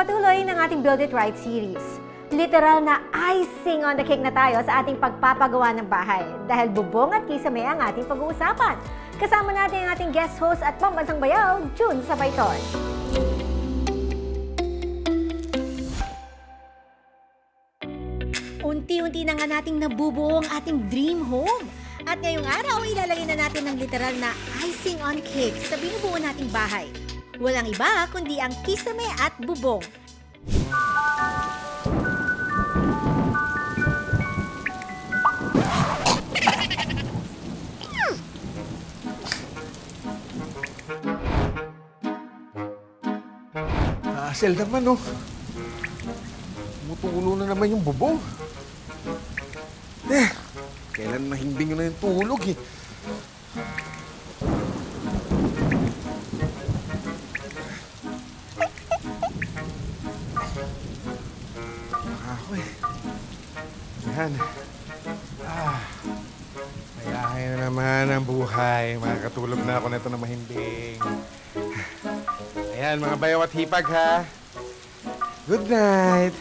Pagpapatuloy ng ating Build It Right series, literal na icing on the cake na tayo sa ating pagpapagawa ng bahay dahil bubong at kisame ang ating pag-uusapan. Kasama natin ang ating guest host at pambansang bayaw, June Sabayton. Unti-unti na nga nating nabubuo ang ating dream home. At ngayong araw, ilalagay na natin ng literal na icing on cake sa binubuo nating bahay. Walang iba kundi ang kisame at bubong. Hassle naman, oh. Tumutulo na naman yung bubong. Kailan mahimbing na yung tulog, eh. Ako, eh. Yan. Mayahay na naman ang buhay. Makakatulog na ako nito na mahimbing. Ayan, mga bayaw at hipag, ha? Good night.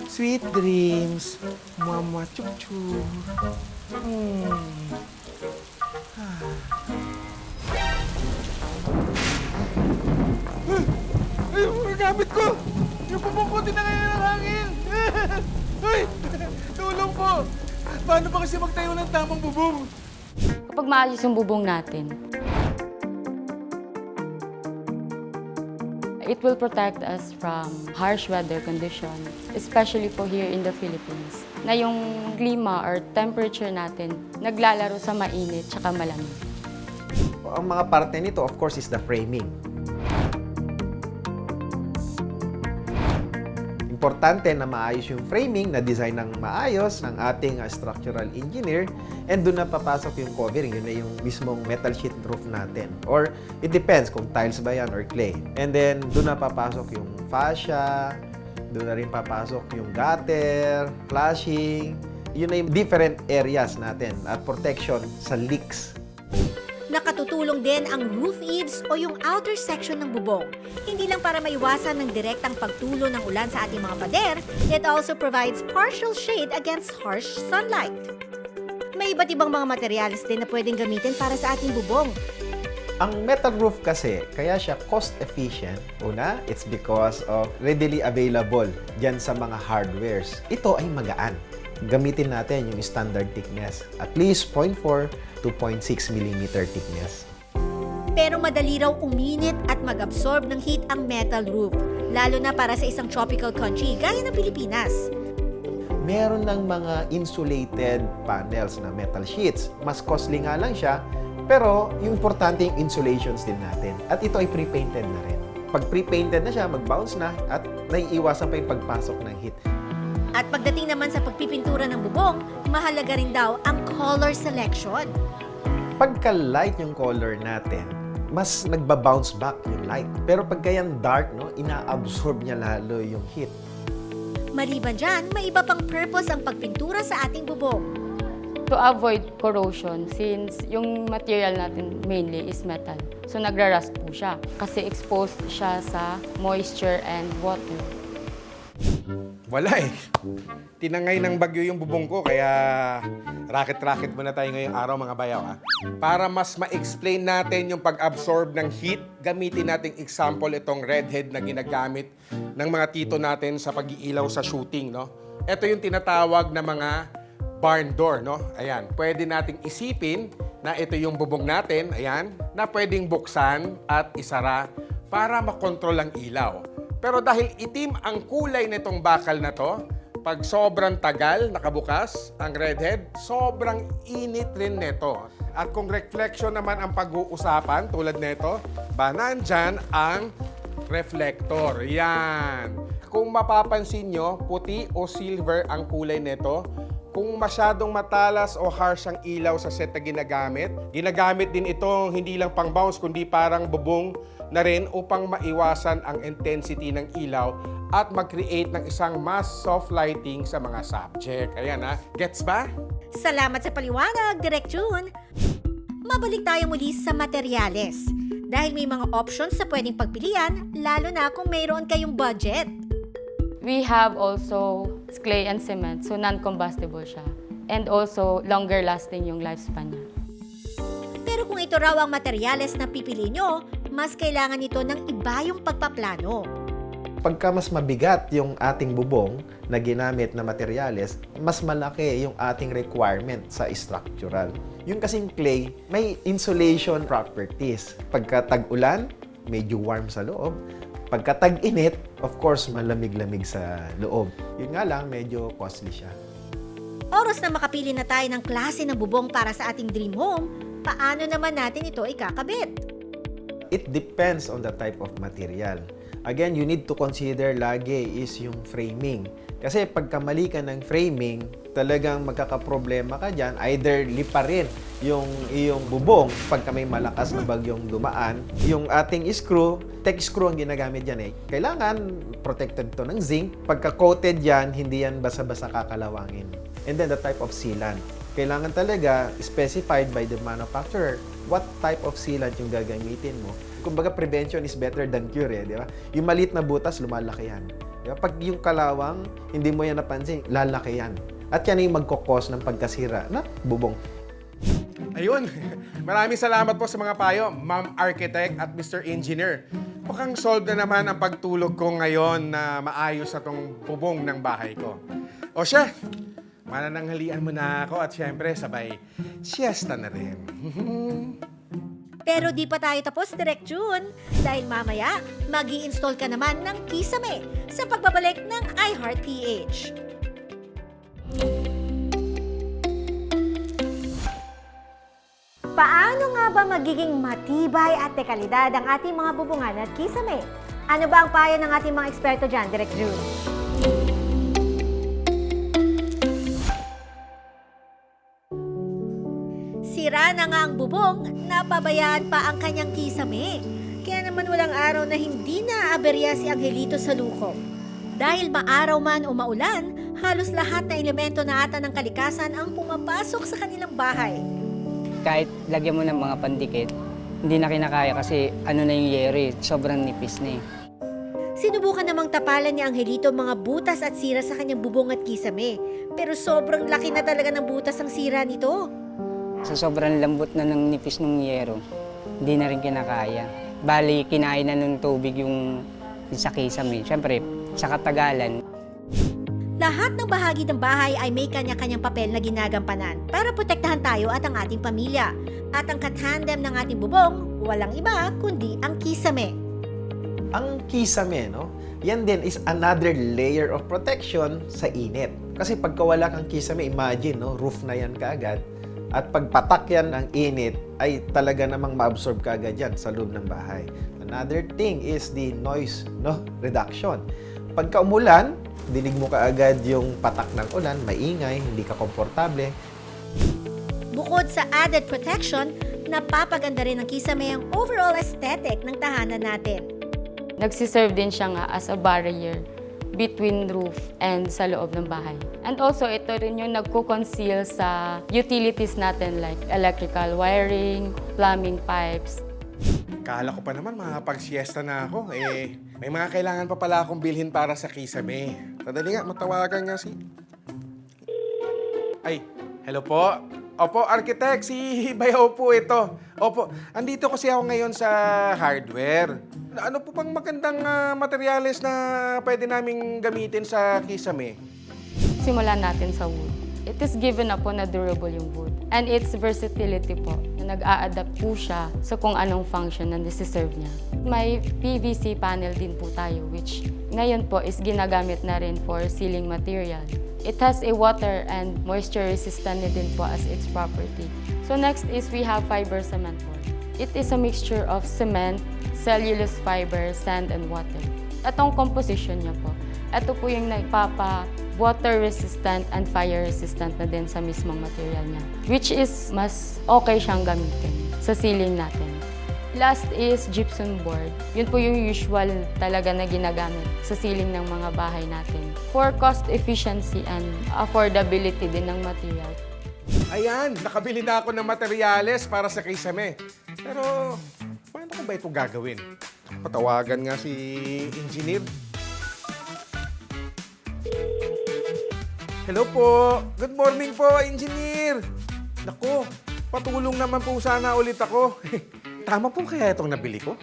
Sweet dreams. Mama chup-chup. Ay, yung mga gamit ko! Yung bubong ko, tinangayan ng hangin! Ay, tulong po! Paano ba kasi magtayo ng tamang bubong? Kapag maayos yung bubong natin, it will protect us from harsh weather conditions, especially po here in the Philippines, na yung klima or temperature natin naglalaro sa mainit tsaka malamig. Ang mga parte nito, of course, is the framing. Importante na maayos yung framing, na design ng maayos ng ating structural engineer, and doon na papasok yung covering. Yun na yung mismong metal sheet roof natin. Or it depends kung tiles ba yan or clay. And then doon na papasok yung fascia, doon na rin papasok yung gutter, flashing. Yun na yung different areas natin at protection sa leaks. Nakatutulong din ang roof eaves o yung outer section ng bubong. Hindi lang para maiwasan ng direktang pagtulo ng ulan sa ating mga pader, it also provides partial shade against harsh sunlight. May iba't ibang mga materyales din na pwedeng gamitin para sa ating bubong. Ang metal roof kasi, kaya siya cost efficient. Una, it's because of readily available dyan sa mga hardwares. Ito ay magaan. Gamitin natin yung standard thickness, at least 0.4 to 0.6 mm thickness. Pero madali raw uminit at mag-absorb ng heat ang metal roof, lalo na para sa isang tropical country gaya ng Pilipinas. Meron ng mga insulated panels na metal sheets. Mas costly nga lang siya, pero yung importante yung insulations din natin. At ito ay pre-painted na rin. Pag pre-painted na siya, mag-bounce na at naiiwasan pa yung pagpasok ng heat. At pagdating naman sa pagpipintura ng bubong, mahalaga rin daw ang color selection. Pagka light yung color natin, mas nagba-bounce back yung light. Pero pagka yan dark, no, ina-absorb niya lalo yung heat. Maliban dyan, may iba pang purpose ang pagpintura sa ating bubong. To avoid corrosion, since yung material natin mainly is metal, so nagra-rust po siya kasi exposed siya sa moisture and water. Wala eh. Tinangay ng bagyo yung bubong ko, kaya racket-racket muna tayo ngayong araw, mga bayaw, ha? Para mas ma-explain natin yung pag-absorb ng heat, gamitin nating example itong redhead na ginagamit ng mga tito natin sa pag-iilaw sa shooting, no? Ito yung tinatawag na mga barn door, no? Ayan, pwede nating isipin na ito yung bubong natin, ayan, na pwedeng buksan at isara para makontrol ang ilaw. Pero dahil itim ang kulay nitong bakal na to, pag sobrang tagal nakabukas ang redhead, sobrang init rin nito. At kung reflection naman ang pag-uusapan tulad nito, nandyan ang reflector. Yan. Kung mapapansin nyo, puti o silver ang kulay nito. Kung masyadong matalas o harsh ang ilaw sa set na ginagamit din itong hindi lang pang bounce kundi parang bubong na rin upang maiwasan ang intensity ng ilaw at mag-create ng isang mas soft lighting sa mga subject. Ayan, ha? Gets ba? Salamat sa paliwanag, Direk June! Mabalik tayo muli sa materyales. Dahil may mga options sa pwedeng pagpilian, lalo na kung mayroon kayong budget. We have also clay and cement, so non-combustible siya. And also, longer lasting yung lifespan niya. Pero kung ito raw ang materyales na pipili nyo, mas kailangan nito ng iba yung pagpaplano. Pagka mas mabigat yung ating bubong na ginamit na materyales, mas malaki yung ating requirement sa structural. Yung kasing clay, may insulation properties. Pagka tag-ulan, medyo warm sa loob. Pagka tag-init, of course, malamig-lamig sa loob. Yun nga lang, medyo costly siya. Oras na makapili na tayo ng klase ng bubong para sa ating dream home, paano naman natin ito ikakabit? It depends on the type of material. Again, you need to consider lagi is yung framing. Kasi pagka mali ka ng framing, talagang magkakaproblema ka dyan. Either liparin yung iyong bubong pagka may malakas na bagyong dumaan. Yung ating screw, tech screw ang ginagamit dyan eh. Kailangan protected to ng zinc. Pagka coated yan, hindi yan basa-basa kakalawangin. And then the type of sealant. Kailangan talaga specified by the manufacturer what type of sealant yung gagamitin mo. Kumbaga, prevention is better than cure, eh, di ba? Yung maliit na butas, lumalaki yan. Di ba? Pag yung kalawang, hindi mo yan napansin, lalaki yan. At yan yung magkokos ng pagkasira na bubong. Ayun, maraming salamat po sa mga payo, Ma'am Architect at Mr. Engineer. Mukhang solved na naman ang pagtulog ko ngayon na maayos na tong bubong ng bahay ko. O siya, manananghalian mo na ako at syempre sabay siesta na rin. Pero di pa tayo tapos, Direk June. Dahil mamaya, mag-i-install ka naman ng Kisame sa pagbabalik ng iHeart PH. Paano nga ba magiging matibay at dekalidad ang ating mga bubungan at kisame? Ano ba ang payo ng ating mga eksperto dyan, Direk June? Sira na nga ang bubong, napabayaan pa ang kanyang kisame. Kaya naman walang araw na hindi naaaberya si Angelito sa lukom. Dahil maaraw man o maulan, halos lahat na elemento na ata ng kalikasan ang pumapasok sa kanilang bahay. Kahit lagyan mo ng mga pandikit, hindi na kinakaya kasi ano na yung yero eh, sobrang nipis na eh. Sinubukan namang tapalan ni Angelito mga butas at sira sa kanyang bubong at kisame. Pero sobrang laki na talaga ng butas ang sira nito. Sa sobrang lambot na ng nipis ng yero, hindi na rin kinakaya. Bali, kinain na ng tubig yung sa kisame. Siyempre, sa katagalan. Lahat ng bahagi ng bahay ay may kanya-kanyang papel na ginagampanan para protektahan tayo at ang ating pamilya. At ang katandem ng ating bubong, walang iba kundi ang kisame. Ang kisame, no? Yan din is another layer of protection sa init. Kasi pagka wala kang kisame, imagine, no? Roof na yan kaagad. At pagpatak yan ng init, ay talaga namang ma-absorb kaagad yan sa loob ng bahay. Another thing is the noise, no? Reduction. Pagka umulan, dinig mo kaagad yung patak ng ulan, maingay, hindi ka komportable. Bukod sa added protection, napapaganda rin ng kisame ang overall aesthetic ng tahanan natin. Nagsiserve din siya nga as a barrier between roof and sa loob ng bahay. And also, ito rin yung nagko-conceal sa utilities natin like electrical wiring, plumbing pipes. Kala ko pa naman makapag-siesta na ako. May mga kailangan pa pala akong bilhin para sa kisame. Sadali nga, matawagan nga si... Ay, hello po. Opo, architect, si Bayaw po ito. Opo, andito kasi ako ngayon sa hardware. Ano po bang magandang materyales na pwede naming gamitin sa kisame? Simulan natin sa wood. It is given up po na durable yung wood. And its versatility po, na nag-a-adapt po siya sa kung anong function na nasiserve niya. May PVC panel din po tayo, which ngayon po is ginagamit na rin for ceiling material. It has a water and moisture resistant din po as its property. So next is we have fiber cement board. It is a mixture of cement, cellulose fiber, sand, and water. Itong composition niya po, ito po yung nagpapa-water resistant and fire resistant na din sa mismong material niya. Which is mas okay siyang gamitin sa ceiling natin. Last is gypsum board. Yun po yung usual talaga na ginagamit sa ceiling ng mga bahay natin. For cost efficiency and affordability din ng material. Ayan, nakabili na ako ng materyales para sa kisame. Pero, paano ko ba ito gagawin? Patawagan nga si engineer. Hello po. Good morning po, engineer. Naku, patulong naman po sana ulit ako. Tama po kaya itong nabili ko?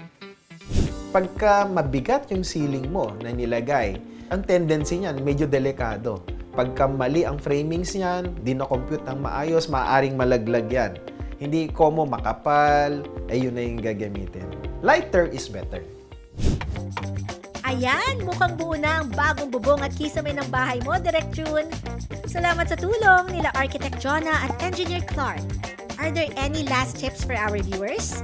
Pagka mabigat yung ceiling mo na nilagay, ang tendency niyan medyo delikado. Pagka mali ang framings niyan, di na-compute ng maayos, maaaring malaglag yan. Hindi komo makapal, ayun na yung gagamitin. Lighter is better. Ayan, mukhang buo na ang bagong bubong at kisame ng bahay mo, Direk June. Salamat sa tulong nila Architect Jonah at Engineer Clark. Are there any last tips for our viewers?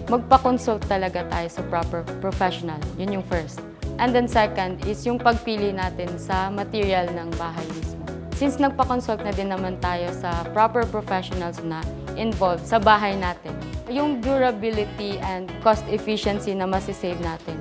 Magpa-consult talaga tayo sa proper professional. Yun yung first. And then second is yung pagpili natin sa material ng bahay mismo. Since nagpa-consult na din naman tayo sa proper professionals na involved sa bahay natin, yung durability and cost efficiency na masisave natin,